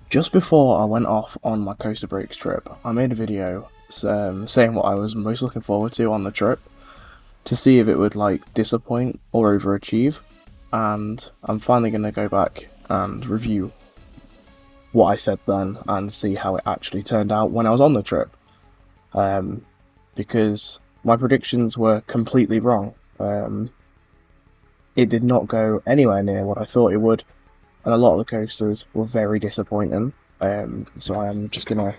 Just before I went off on my Coaster Breaks trip, I made a video saying what I was most looking forward to on the trip to see if it would like disappoint or overachieve, and I'm finally going to go back and review what I said then and see how it actually turned out when I was on the trip. Because my predictions were completely wrong. It did not go anywhere near what I thought it would, and a lot of the coasters were very disappointing. So I am just gonna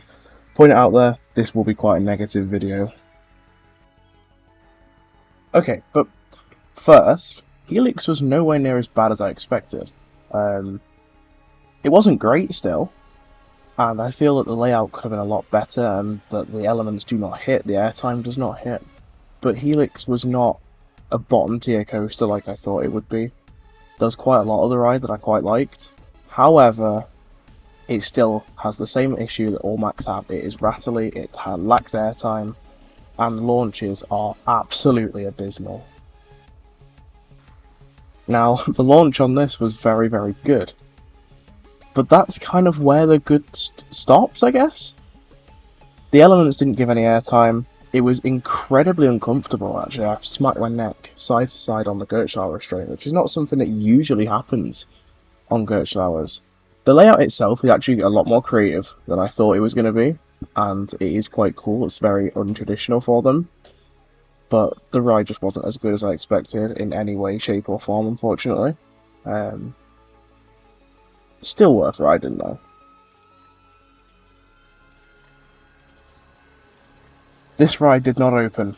point it out there. This will be quite a negative video. Okay, but first, Helix was nowhere near as bad as I expected. It wasn't great still, and I feel that the layout could have been a lot better, and that the elements do not hit, the airtime does not hit. But Helix was not a bottom tier coaster like I thought it would be. There's quite a lot of the ride that I quite liked. However, it still has the same issue that all Macs have. It is rattly, it lacks airtime, and the launches are absolutely abysmal. Now, the launch on this was very, very good. But that's kind of where the good stops, I guess? The elements didn't give any airtime. It was incredibly uncomfortable, actually. I smacked my neck side to side on the Gertschauer restraint, which is not something that usually happens on Gertschauers. The layout itself is actually a lot more creative than I thought it was going to be, and it is quite cool. It's very untraditional for them. But the ride just wasn't as good as I expected in any way, shape or form, unfortunately. Still worth riding though. This ride did not open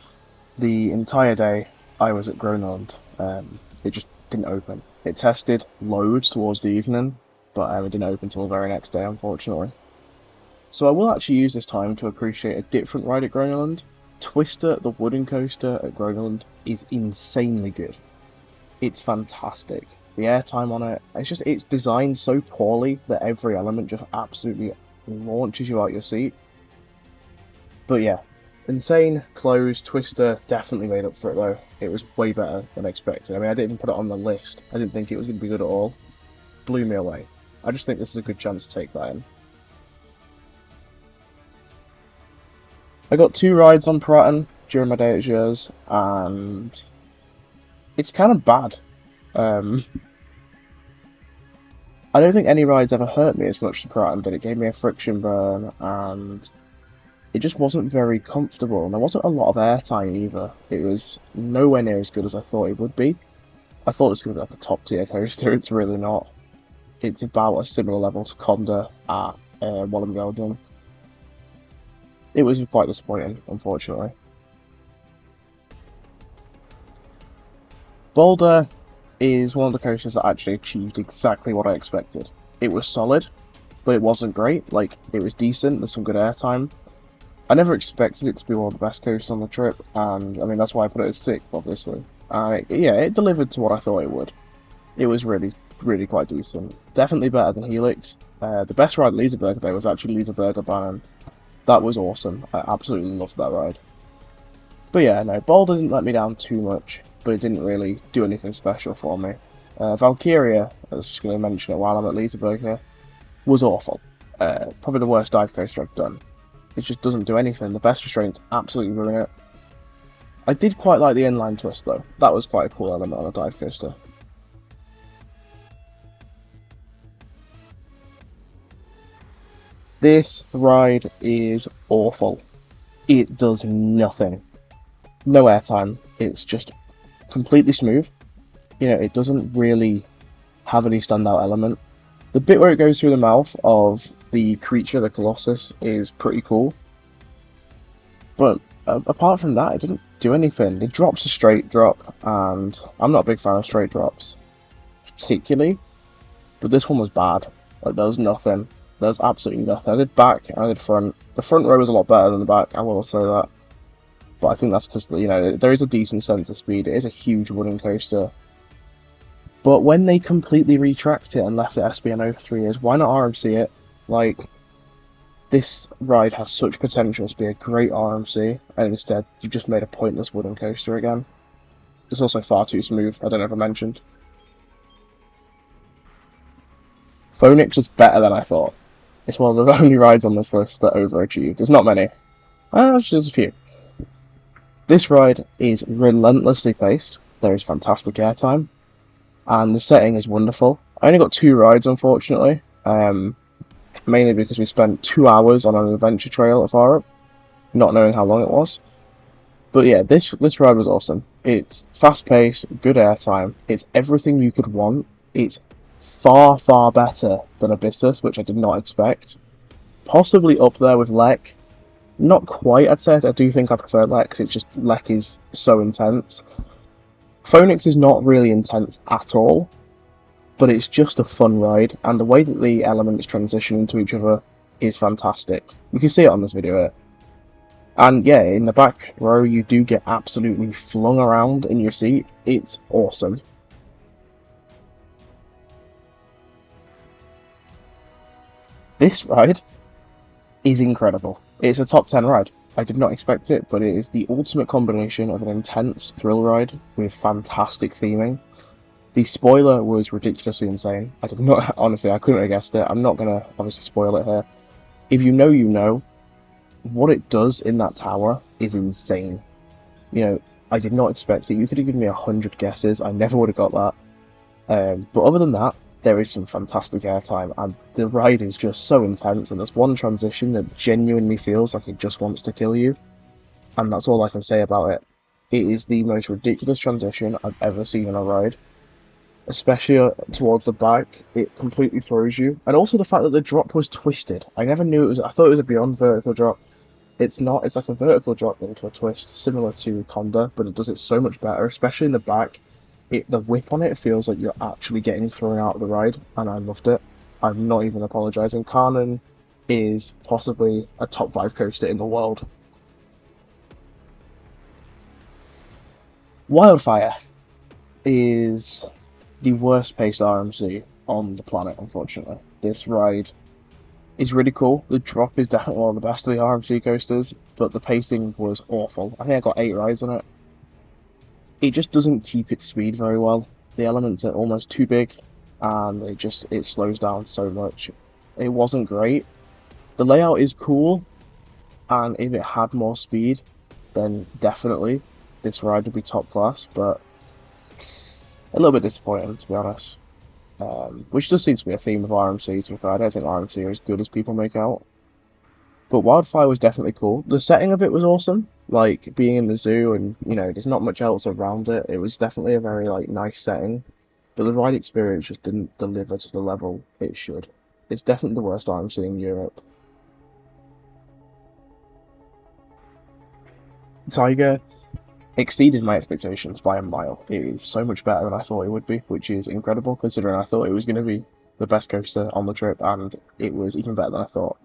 the entire day I was at Groenland. It just didn't open. It tested loads towards the evening, but it didn't open until the very next day, unfortunately. So I will actually use this time to appreciate a different ride at Groenland. Twister, the wooden coaster at Groenland, is insanely good. It's fantastic. The airtime on it, it's designed so poorly that every element just absolutely launches you out your seat. But yeah, Insane, Closed, Twister definitely made up for it though. It was way better than expected. I mean, I didn't even put it on the list. I didn't think it was going to be good at all. Blew me away. I just think this is a good chance to take that in. I got 2 rides on Pratten during my day at Gers, and it's kind of bad. I don't think any rides ever hurt me as much as Pratten, but it gave me a friction burn, and it just wasn't very comfortable, and there wasn't a lot of airtime either. It was nowhere near as good as I thought it would be. I thought it was going to be like a top tier coaster, it's really not. It's about a similar level to Conda at Wallengelden. It was quite disappointing, unfortunately. Boulder is one of the coasters that actually achieved exactly what I expected. It was solid, but it wasn't great. Like, it was decent, there's some good airtime. I never expected it to be one of the best coasters on the trip, and I mean, that's why I put it as 6th, obviously. It delivered to what I thought it would. It was really, really quite decent. Definitely better than Helix. The best ride at Liseberg though was actually Liseberger Bahn. That was awesome. I absolutely loved that ride. But yeah, no, Boulder didn't let me down too much, but it didn't really do anything special for me. Valkyria, I was just going to mention it while I'm at Liseberg here, was awful. Probably the worst dive coaster I've done. It just doesn't do anything. The best restraints absolutely ruin it. I did quite like the inline twist though. That was quite a cool element on a dive coaster. This ride is awful. It does nothing. No airtime. It's just completely smooth. You know, it doesn't really have any standout element. The bit where it goes through the mouth of the creature, the Colossus, is pretty cool. But apart from that, it didn't do anything. It drops a straight drop, and I'm not a big fan of straight drops, particularly. But this one was bad. Like, there was nothing. There was absolutely nothing. I did back, and I did front. The front row was a lot better than the back, I will say that. But I think that's because, you know, there is a decent sense of speed. It is a huge wooden coaster. But when they completely retracked it and left it SBNO for 3 years, why not RMC it? Like, this ride has such potential to be a great RMC, and instead you've just made a pointless wooden coaster again. It's also far too smooth, I don't know if I mentioned. Phoenix was better than I thought. It's one of the only rides on this list that overachieved. There's not many. There's a few. This ride is relentlessly paced. There is fantastic airtime, and the setting is wonderful. I only got 2 rides, unfortunately, mainly because we spent 2 hours on an adventure trail at Farup, not knowing how long it was. But yeah, this ride was awesome. It's fast paced, good airtime. It's everything you could want. It's far, far better than Abyssus, which I did not expect. Possibly up there with Lek. Not quite, I'd say. I do think I prefer Lek because it's just Lek is so intense. Phoenix is not really intense at all, but it's just a fun ride, and the way that the elements transition into each other is fantastic. You can see it on this video here. And yeah, in the back row you do get absolutely flung around in your seat. It's awesome. This ride is incredible. It's a top 10 ride. I did not expect it, but it is the ultimate combination of an intense thrill ride with fantastic theming. The spoiler was ridiculously insane. I did not, honestly, I couldn't have guessed it. I'm not going to obviously spoil it here. If you know, you know. What it does in that tower is insane. You know, I did not expect it. You could have given me 100 guesses. I never would have got that. But other than that, there is some fantastic airtime, and the ride is just so intense, and there's one transition that genuinely feels like it just wants to kill you, and that's all I can say about it. It is the most ridiculous transition I've ever seen in a ride, especially towards the back. It completely throws you, and also the fact that the drop was twisted. I never knew it was. I thought it was a beyond vertical drop. It's not. It's like a vertical drop into a twist, similar to Conda, but it does it so much better, especially in the back. The whip on it feels like you're actually getting thrown out of the ride, and I loved it. I'm not even apologising. Carnon is possibly a top 5 coaster in the world. Wildfire is the worst paced RMC on the planet, unfortunately. This ride is really cool. The drop is definitely one of the best of the RMC coasters, but the pacing was awful. I think I got 8 rides on it. It just doesn't keep its speed very well. The elements are almost too big, and it slows down so much. It wasn't great. The layout is cool, and if it had more speed, then definitely this ride would be top class, but a little bit disappointing, to be honest. Which does seem to be a theme of RMC, to be fair. I don't think RMC are as good as people make out. But Wildfire was definitely cool. The setting of it was awesome. Like, being in the zoo and, you know, there's not much else around it. It was definitely a very, like, nice setting. But the ride experience just didn't deliver to the level it should. It's definitely the worst RMC in Europe. Tiger exceeded my expectations by a mile. It is so much better than I thought it would be, which is incredible considering I thought it was going to be the best coaster on the trip, and it was even better than I thought.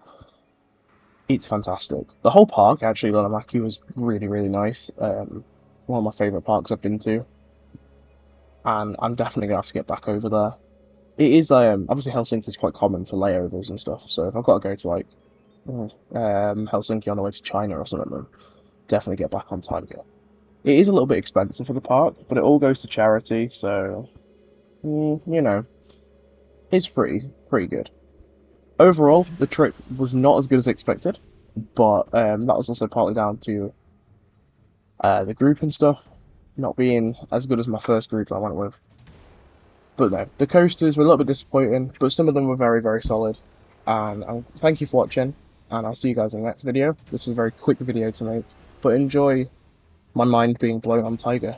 It's fantastic. The whole park, actually, Linnanmakki, was really, really nice. One of my favourite parks I've been to, and I'm definitely going to have to get back over there. It is, obviously Helsinki is quite common for layovers and stuff, so if I've got to go to, like, Helsinki on the way to China or something, then definitely get back on Tiger. It is a little bit expensive for the park, but it all goes to charity, so, you know, it's pretty good. Overall, the trip was not as good as expected, but that was also partly down to the group and stuff not being as good as my first group I went with. But no, the coasters were a little bit disappointing, but some of them were very, very solid. And thank you for watching, and I'll see you guys in the next video. This was a very quick video to make, but enjoy my mind being blown on Tiger.